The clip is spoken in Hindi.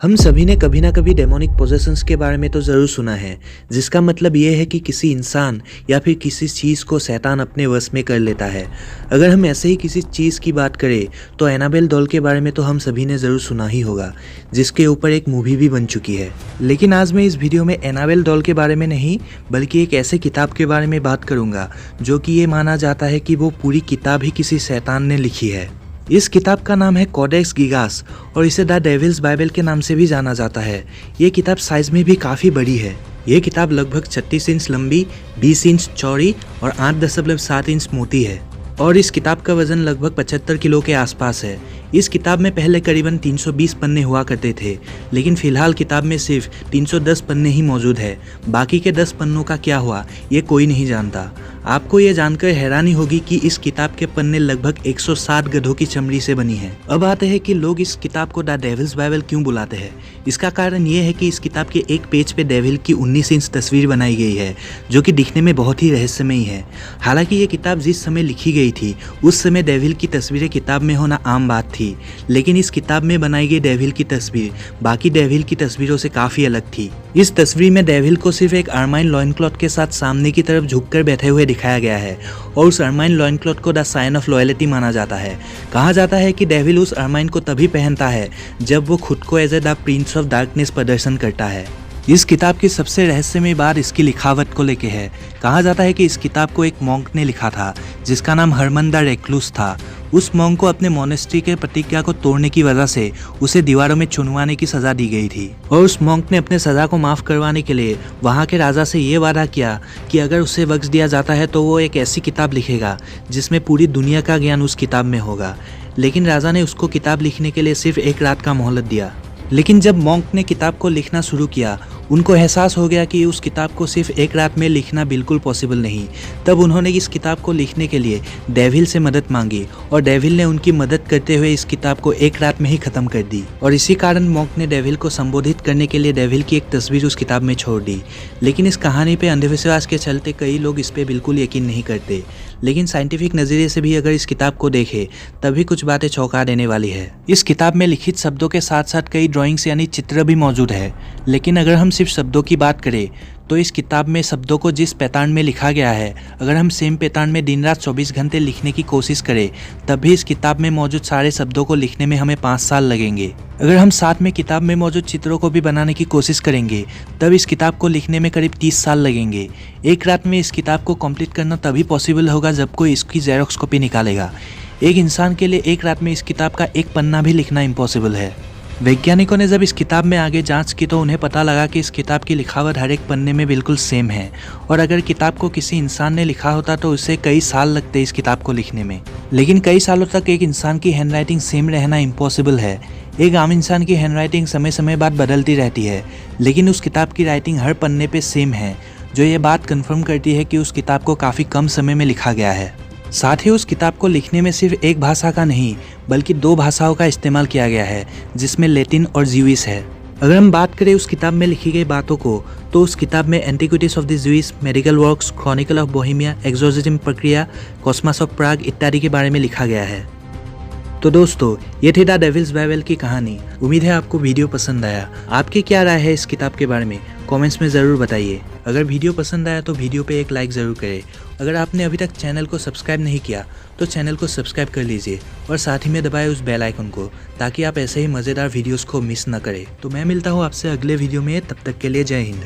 हम सभी ने कभी ना कभी डेमोनिक पोजेशंस के बारे में तो ज़रूर सुना है, जिसका मतलब ये है कि किसी इंसान या फिर किसी चीज़ को शैतान अपने वश में कर लेता है। अगर हम ऐसे ही किसी चीज़ की बात करें तो एनाबेल डॉल के बारे में तो हम सभी ने ज़रूर सुना ही होगा, जिसके ऊपर एक मूवी भी बन चुकी है। लेकिन आज मैं इस वीडियो में एनाबेल डॉल के बारे में नहीं, बल्कि एक ऐसे किताब के बारे में बात करूँगा जो कि ये माना जाता है कि वो पूरी किताब ही किसी शैतान ने लिखी है। इस किताब का नाम है कोडेक्स गिगास और इसे द डेविल्स बाइबल के नाम से भी जाना जाता है। ये किताब साइज में भी काफ़ी बड़ी है। ये किताब लगभग 36 इंच लंबी, 20 इंच चौड़ी और 8.7 इंच मोटी है और इस किताब का वजन लगभग 75 किलो के आसपास है। इस किताब में पहले करीबन 320 पन्ने हुआ करते थे, लेकिन फिलहाल किताब में सिर्फ 310 पन्ने ही मौजूद है। बाकी के 10 पन्नों का क्या हुआ ये कोई नहीं जानता। आपको ये जानकर हैरानी होगी कि इस किताब के पन्ने लगभग 107 गधों की चमड़ी से बनी है। अब आते हैं कि लोग इस किताब को द डेविल्स बाइबल क्यों बुलाते हैं। इसका कारण ये है कि इस किताब के एक पेज पे डेविल की 19 इंच तस्वीर बनाई गई है, जो कि दिखने में बहुत ही रहस्यमयी है। हालांकि ये किताब जिस समय लिखी गई थी उस समय डेविल की तस्वीरें किताब में होना आम बात थी, लेकिन इस किताब में बनाई गई डेविल की तस्वीर बाकी डेविल की तस्वीरों से काफी अलग थी। इस तस्वीर में डेविल को सिर्फ एक अरमाइन लॉइन क्लॉथ के साथ सामने की तरफ झुककर बैठे हुए दिखाया गया है और उस अरमाइन लॉइन क्लॉथ को द साइन ऑफ लॉयल्टी माना जाता है। कहा जाता है कि डेविल उस अरमाइन को तभी पहनता है जब वो खुद को as a the prince of darkness प्रदर्शन करता है। इस किताब की सबसे रहस्यमयी बात इसकी लिखावट को लेके है। कहा जाता है कि इस किताब को एक मॉन्क ने लिखा था जिसका नाम हरमन द रेक्लूस था। उस मॉन्क को अपने मोनेस्ट्री के प्रतिज्ञा को तोड़ने की वजह से उसे दीवारों में चुनवाने की सजा दी गई थी और उस मॉन्क ने अपने सजा को माफ करवाने के लिए वहां के राजा से ये वादा किया कि अगर उसे बख्श दिया जाता है तो वो एक ऐसी किताब लिखेगा जिसमें पूरी दुनिया का ज्ञान उस किताब में होगा। लेकिन राजा ने उसको किताब लिखने के लिए सिर्फ एक रात का मोहलत दिया। लेकिन जब मॉन्क ने किताब को लिखना शुरू किया, उनको एहसास हो गया कि उस किताब को सिर्फ एक रात में लिखना बिल्कुल पॉसिबल नहीं। तब उन्होंने इस किताब को लिखने के लिए डेविल से मदद मांगी और डेविल ने उनकी मदद करते हुए इस किताब को एक रात में ही खत्म कर दी। और इसी कारण मॉन्क ने डेविल को संबोधित करने के लिए डेविल की एक तस्वीर उस किताब में छोड़ दी। लेकिन इस कहानी पे अंधविश्वास के चलते कई लोग इस पे बिल्कुल यकीन नहीं करते, लेकिन साइंटिफिक नज़रिए से भी अगर इस किताब को देखें तभी कुछ बातें चौंका देने वाली है। इस किताब में लिखित शब्दों के साथ साथ कई ड्राइंग्स यानी चित्र भी मौजूद है। लेकिन अगर हम सिर्फ शब्दों की बात करें तो इस किताब में शब्दों को जिस पैटर्न में लिखा गया है, अगर हम सेम पैटर्न में दिन रात 24 घंटे लिखने की कोशिश करें तब भी इस किताब में मौजूद सारे शब्दों को लिखने में हमें 5 साल लगेंगे। अगर हम साथ में किताब में मौजूद चित्रों को भी बनाने की कोशिश करेंगे तब इस किताब को लिखने में करीब 30 साल लगेंगे। एक रात में इस किताब को कंप्लीट करना तभी पॉसिबल होगा जब कोई इसकी जेरोक्स कॉपी निकालेगा। एक इंसान के लिए एक रात में इस किताब का एक पन्ना भी लिखना इम्पॉसिबल है। वैज्ञानिकों ने जब इस किताब में आगे जांच की तो उन्हें पता लगा कि इस किताब की लिखावट हर एक पन्ने में बिल्कुल सेम है और अगर किताब को किसी इंसान ने लिखा होता तो उसे कई साल लगते इस किताब को लिखने में। लेकिन कई सालों तक एक इंसान की हैंडराइटिंग सेम रहना इम्पॉसिबल है। एक आम इंसान की हैंडराइटिंग समय समय बाद बदलती रहती है, लेकिन उस किताब की राइटिंग हर पन्ने पे सेम है, जो ये बात कन्फर्म करती है कि उस किताब को काफ़ी कम समय में लिखा गया है। साथ ही उस किताब को लिखने में सिर्फ एक भाषा का नहीं बल्कि 2 भाषाओं का इस्तेमाल किया गया है, जिसमें लैटिन और ज्यूइश है। अगर हम बात करें उस किताब में लिखी गई बातों को तो उस किताब में antiquities of the Jewish, medical works, Chronicle of Bohemia, exorcism प्रक्रिया, कॉस्मस ऑफ प्राग इत्यादि के बारे में लिखा गया है। तो दोस्तों, ये थी द डेविल्स बाइबल की कहानी। उम्मीद है आपको वीडियो पसंद आया। आपकी क्या राय है इस किताब के बारे में कमेंट्स में ज़रूर बताइए। अगर वीडियो पसंद आया तो वीडियो पे एक लाइक ज़रूर करें। अगर आपने अभी तक चैनल को सब्सक्राइब नहीं किया तो चैनल को सब्सक्राइब कर लीजिए और साथ ही में दबाएं उस बेल आइकन को, ताकि आप ऐसे ही मज़ेदार वीडियोस को मिस न करें। तो मैं मिलता हूँ आपसे अगले वीडियो में, तब तक के लिए जय हिंद।